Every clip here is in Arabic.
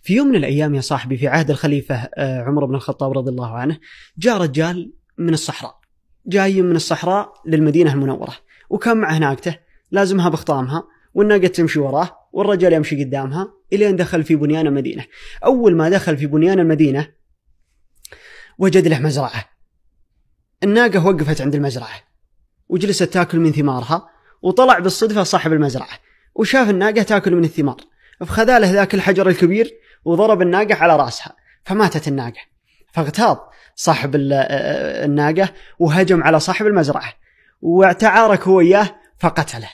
في يوم من الأيام يا صاحبي في عهد الخليفة عمر بن الخطاب رضي الله عنه، جاء رجال من الصحراء، جاي من الصحراء للمدينة المنورة، وكان معه ناقته لازمها بخطامها، والناقة تمشي وراه والرجال يمشي قدامها إلى أن دخل في بنيان المدينة. أول ما دخل في بنيان المدينة وجد له مزرعة. الناقة وقفت عند المزرعة وجلست تاكل من ثمارها، وطلع بالصدفة صاحب المزرعة وشاف الناقة تاكل من الثمار، فخذا له ذاك الحجر الكبير وضرب الناقة على رأسها فماتت الناقة. فاغتاظ صاحب الناقة وهجم على صاحب المزرعة وتعارك هو إياه فقتله،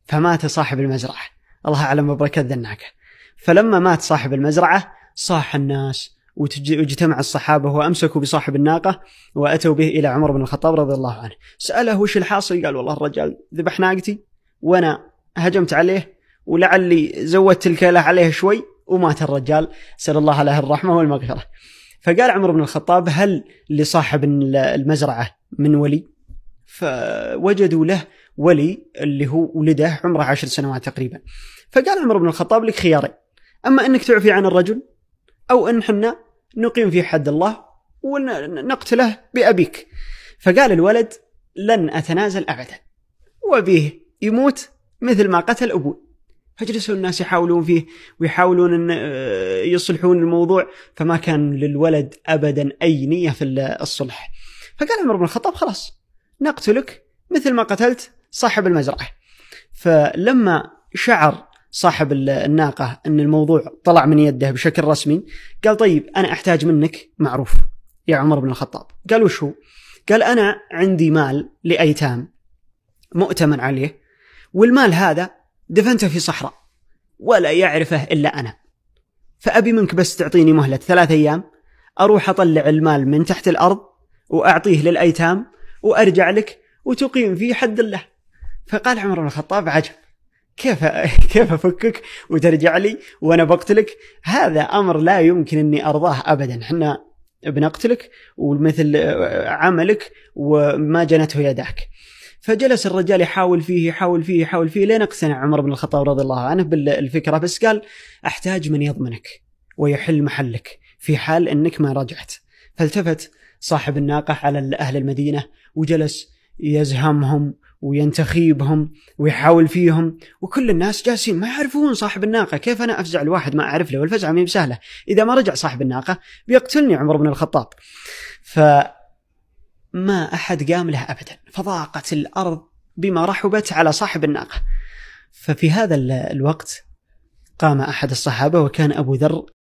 فمات صاحب المزرعة. الله أعلم ببركة ذا الناقة. فلما مات صاحب المزرعة صاح الناس واجتمع الصحابة وأمسكوا بصاحب الناقة وأتوا به إلى عمر بن الخطاب رضي الله عنه. سأله وش الحاصل؟ قال والله الرجال ذبح ناقتي وأنا هجمت عليه ولعلي زودت الكيلة عليه شوي ومات الرجال، سأل الله له الرحمة والمغفرة. فقال عمر بن الخطاب هل لصاحب المزرعة من ولي؟ فوجدوا له ولي اللي هو ولده عمره 10 سنوات تقريبا. فقال عمر بن الخطاب لك خيارين، أما أنك تعفي عن الرجل، أو أن حنا نقيم في حد الله ونقتله بأبيك. فقال الولد لن أتنازل أبدا، وبيه يموت مثل ما قتل أبوه. فجلسوا الناس يحاولون فيه ويحاولون أن يصلحون الموضوع، فما كان للولد أبدا أي نية في الصلح. فقال عمر بن الخطاب خلاص نقتلك مثل ما قتلت صاحب المزرعة. فلما شعر صاحب الناقة أن الموضوع طلع من يده بشكل رسمي، قال طيب أنا أحتاج منك معروف يا عمر بن الخطاب. قال وش هو؟ قال أنا عندي مال لأيتام مؤتمن عليه، والمال هذا دفنته في صحراء ولا يعرفه إلا أنا، فأبي منك بس تعطيني مهلة 3 أيام أروح أطلع المال من تحت الأرض وأعطيه للأيتام وأرجع لك وتقيم فيه حد الله. فقال عمر بن الخطاب عجب، كيف أفكك وترجع لي وأنا بقتلك؟ هذا أمر لا يمكن أني أرضاه أبدا، حنا بنقتلك ومثل عملك وما جنته يداك. فجلس الرجال يحاول فيه لين اقتنع عمر بن الخطاب رضي الله عنه بالفكرة، بس قال أحتاج من يضمنك ويحل محلك في حال أنك ما رجعت. فالتفت صاحب الناقة على أهل المدينة وجلس يزهمهم وينتخيبهم ويحاول فيهم، وكل الناس جالسين ما يعرفون صاحب الناقة. كيف أنا أفزع الواحد ما أعرف له؟ والفزعة مي بسهلة، إذا ما رجع صاحب الناقة بيقتلني عمر بن الخطاب. فما أحد قام له أبدا، فضاقت الأرض بما رحبت على صاحب الناقة. ففي هذا الوقت قام أحد الصحابة وكان أبو ذر